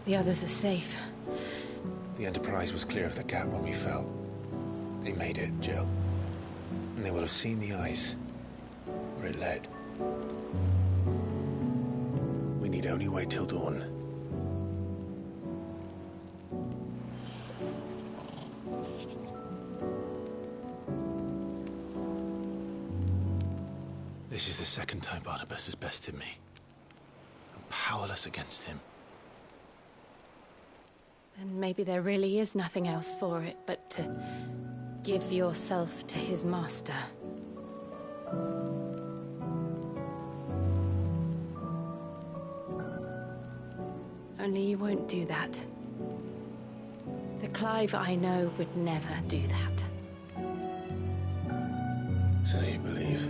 hope the others are safe. The Enterprise was clear of the gap when we fell. They made it, Jill. And they will have seen the ice where it led. We need only wait till dawn. This is the second time Barnabas has bested me. I'm powerless against him. Then maybe there really is nothing else for it but to give yourself to his master. Only you won't do that. The Clive I know would never do that. So you believe?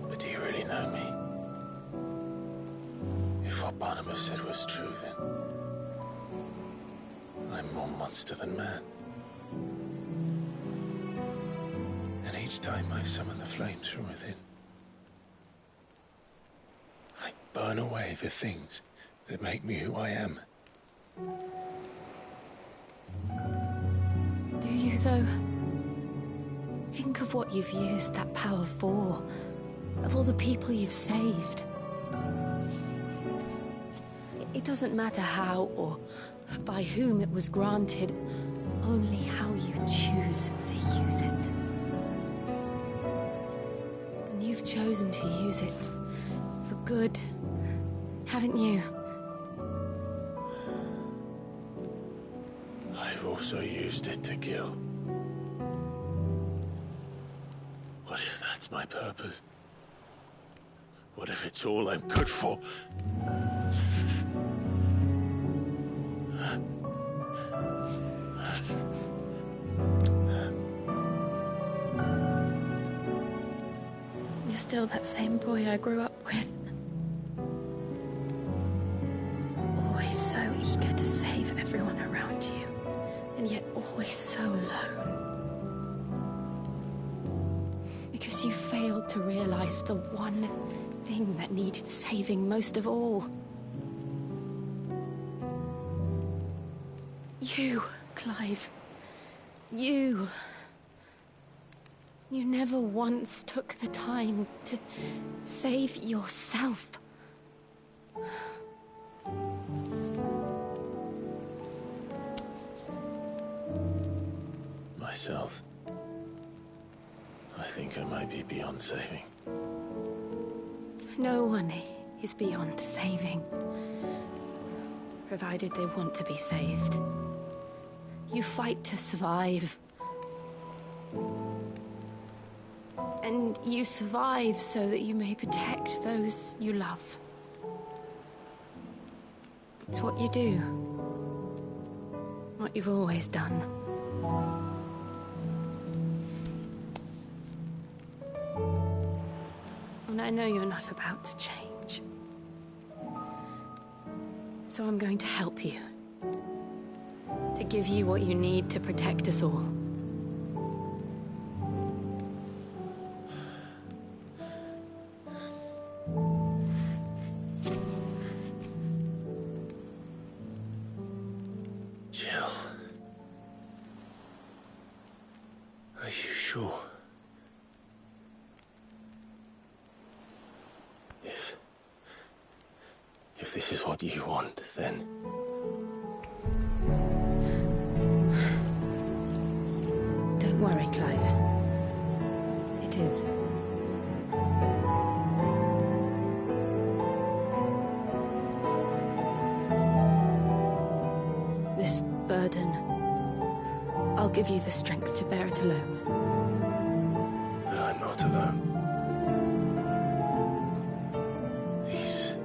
But do you really know me? If what Barnabas said was true, then I'm more monster than man. And each time I summon the flames from within, I burn away the things that make me who I am. Do you, though? Think of what you've used that power for, of all the people you've saved. It doesn't matter how or by whom it was granted, only how you choose to use it. And you've chosen to use it for good, haven't you? I've also used it to kill. What if that's my purpose? What if it's all I'm good for? You're still that same boy I grew up with. Always so eager to save everyone around you, and yet always so lone. Because you failed to realize the one thing that needed saving most of all. You, Clive. You. You never once took the time to save yourself. Myself? I think I might be beyond saving. No one is beyond saving, provided they want to be saved. You fight to survive. And you survive so that you may protect those you love. It's what you do. What you've always done. And I know you're not about to change. So I'm going to help you. To give you what you need to protect us all. Jill. Are you sure? If this is what you want, then... Don't worry, Clive. It is. This burden, I'll give you the strength to bear it alone. But I'm not alone. These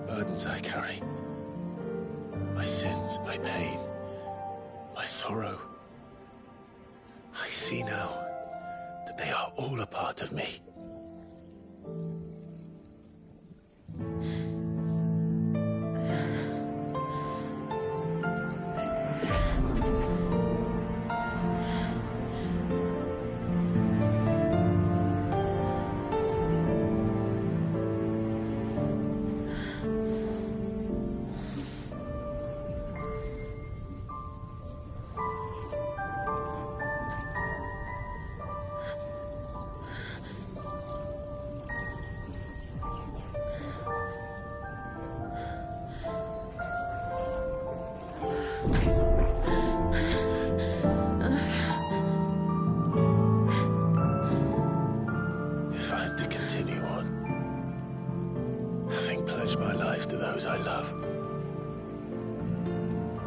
burdens I carry, my sins, my pain, my sorrow, I see now that they are all a part of me. continue on. Having pledged my life to those I love.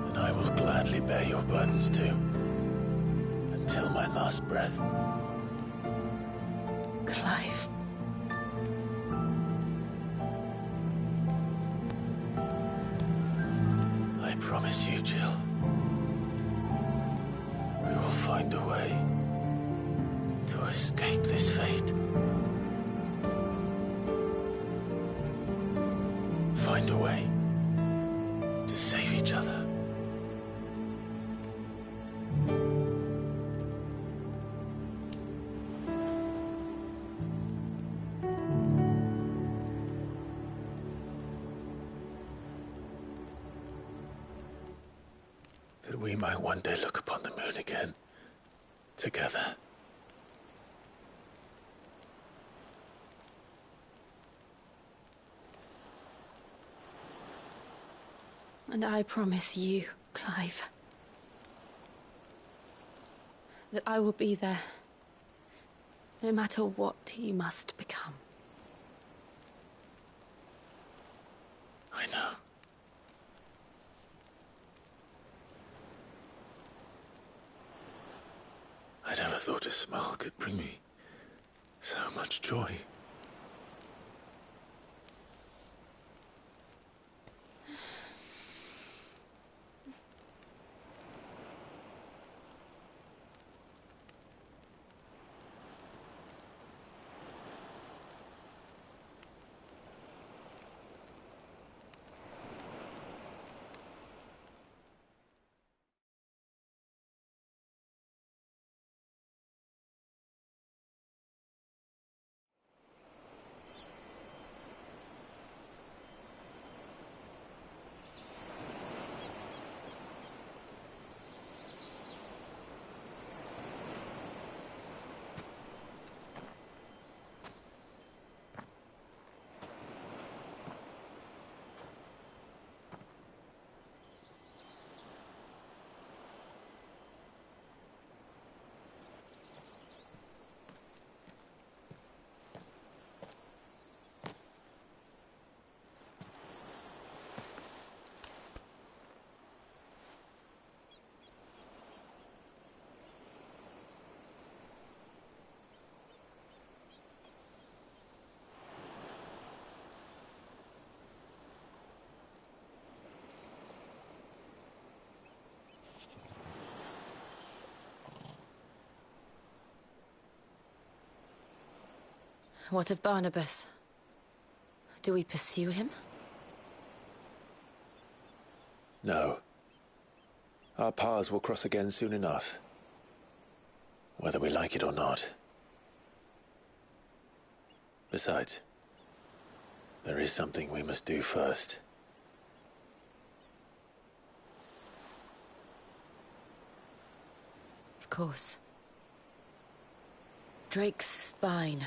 And I will gladly bear your burdens too. Until my last breath. Clive. I promise you, Jill. We will find a way to escape this fate. Find a way to save each other. That we might one day look upon the moon again, together. And I promise you, Clive, that I will be there, no matter what you must become. I know. I never thought a smile could bring me so much joy. What of Barnabas? Do we pursue him? No. Our paths will cross again soon enough. Whether we like it or not. Besides, there is something we must do first. Of course. Drake's spine.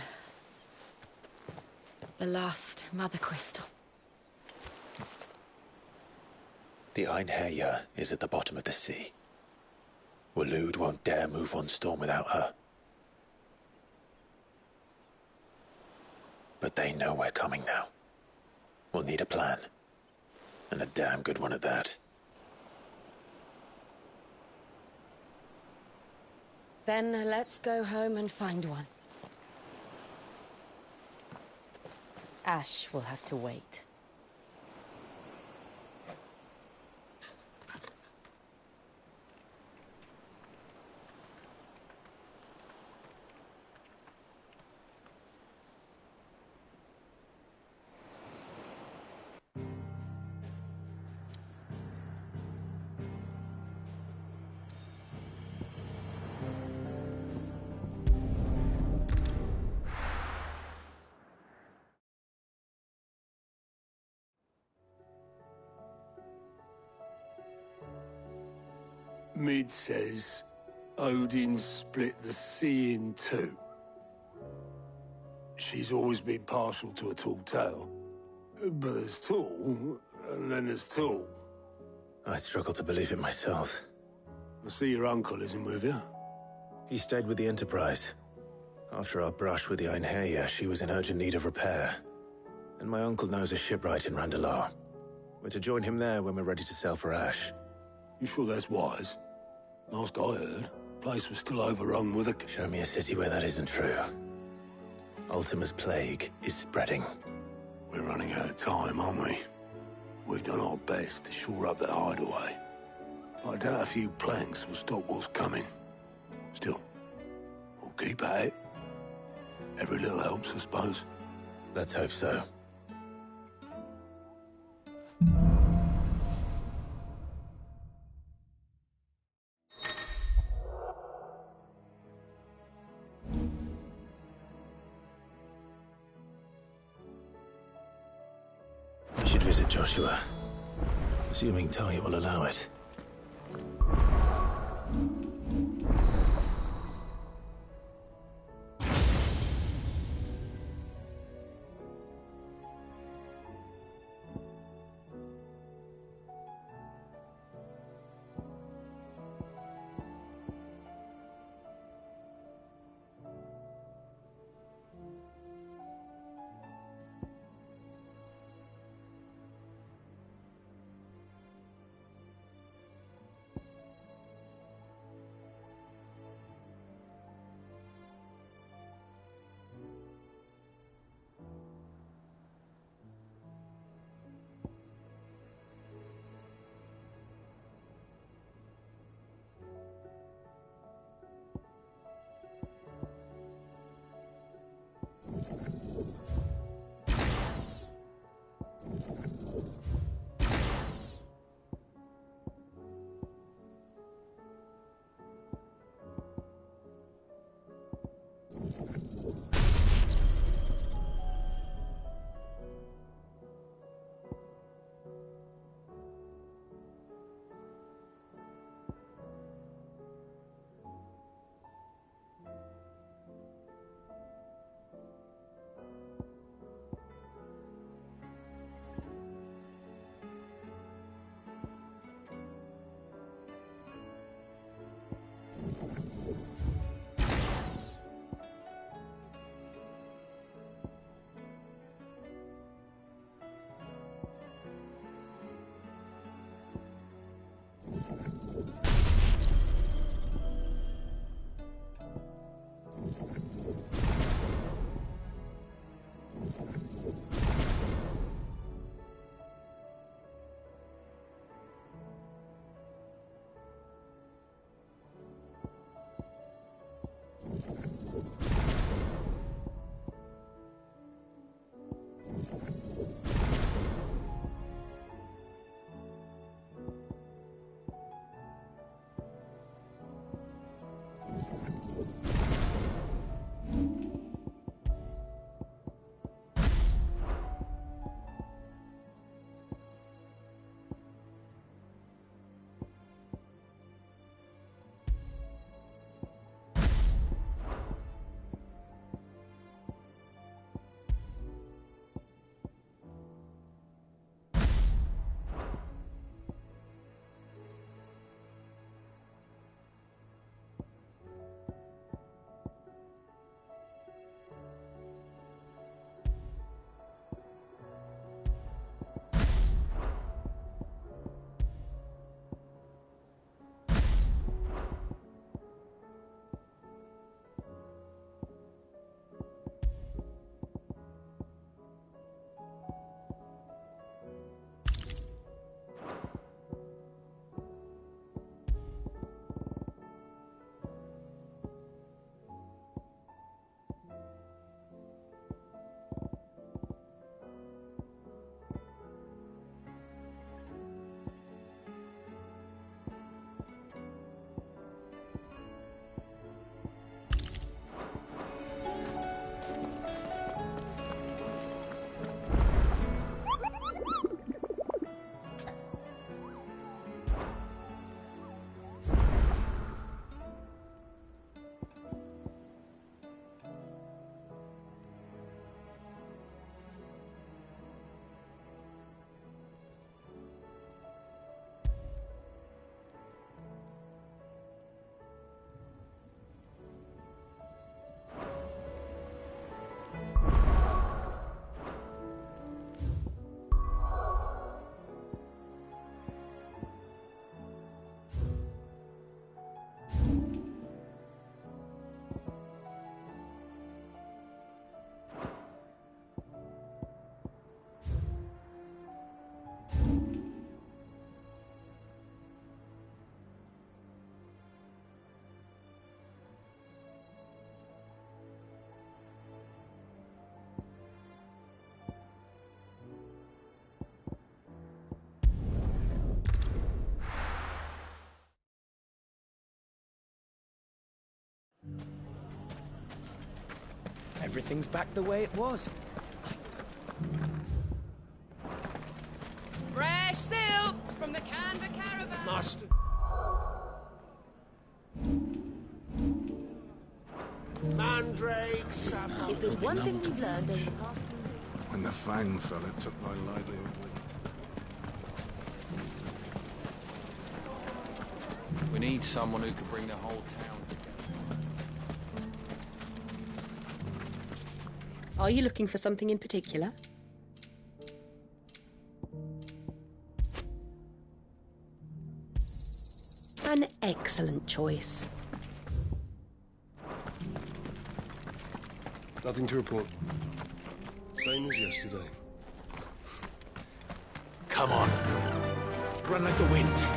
The last Mother Crystal. The Einherjar is at the bottom of the sea. Waloed won't dare move on Storm without her. But they know we're coming now. We'll need a plan. And a damn good one at that. Then let's go home and find one. Ash will have to wait. Mid says Odin split the sea in two. She's always been partial to a tall tale. But there's tall, and then there's tall. I struggle to believe it myself. I see your uncle isn't with you. He stayed with the Enterprise. After our brush with the Einherja, she was in urgent need of repair. And my uncle knows a shipwright in Randalar. We're to join him there when we're ready to sail for Ash. You sure that's wise? Last I heard, the place was still overrun with a... Show me a city where that isn't true. Ultima's plague is spreading. We're running out of time, aren't we? We've done our best to shore up that hideaway. But I doubt a few planks will stop what's coming. Still, we'll keep at it. Every little helps, I suppose. Let's hope so. We should visit Joshua. Assuming Talia will allow it. Everything's back the way it was. Fresh silks from the Canva caravan. Master. Mandrakes. If there's one thing we've learned over the past few weeks. When the Fang fella took my livelihood with We need someone who could bring the whole town together. Are you looking for something in particular? An excellent choice. Nothing to report. Same as yesterday. Come on. Run like the wind.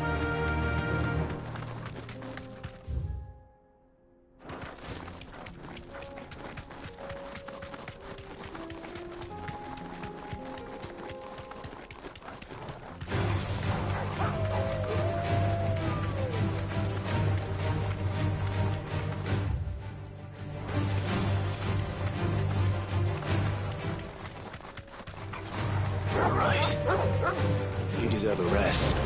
You deserve a rest.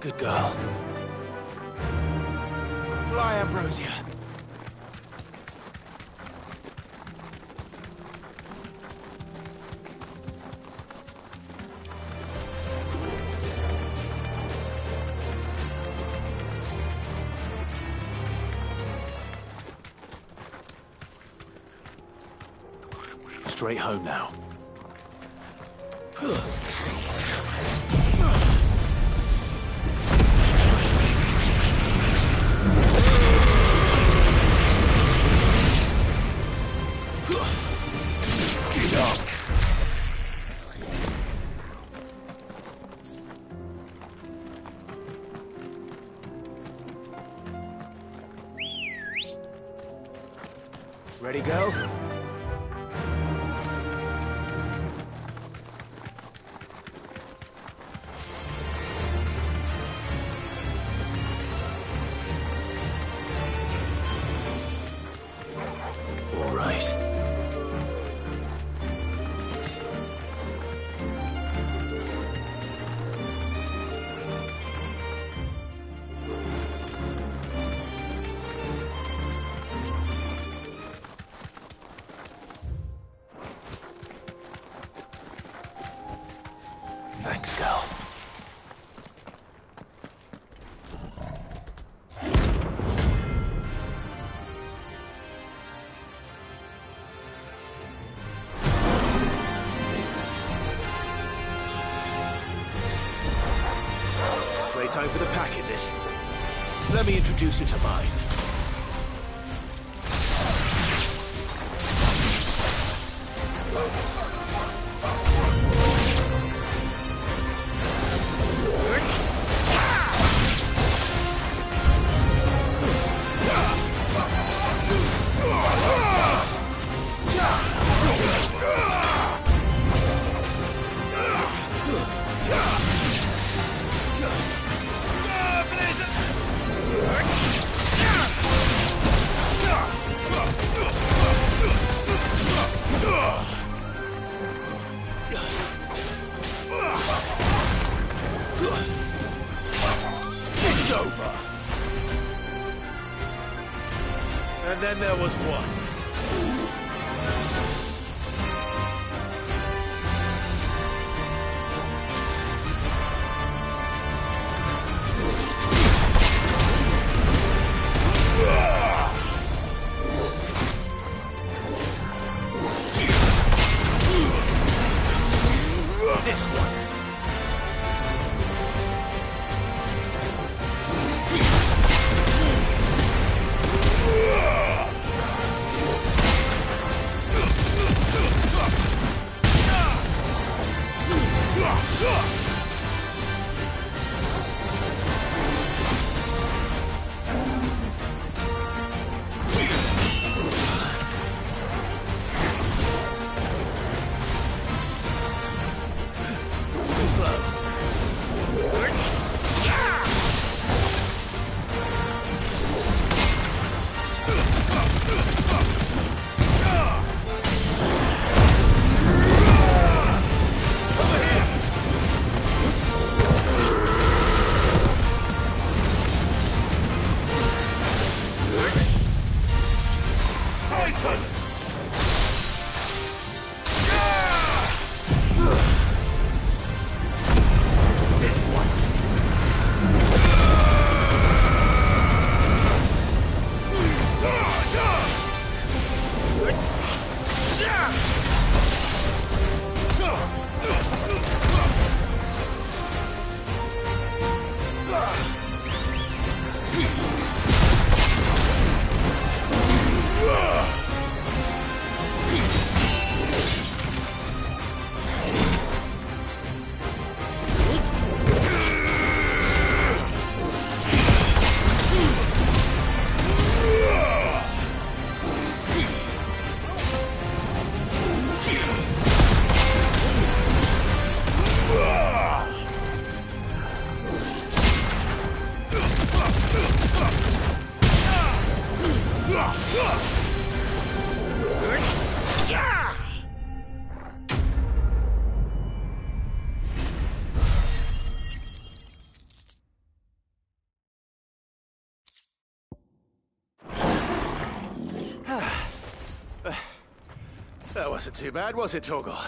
Good girl. Fly, Ambrosia. Straight home now. Ready, go? All right. Thanks, girl. Playtime for the pack, is it? Let me introduce you to mine. And then there was one. This one. Too slow. That wasn't too bad, was it, Torgal?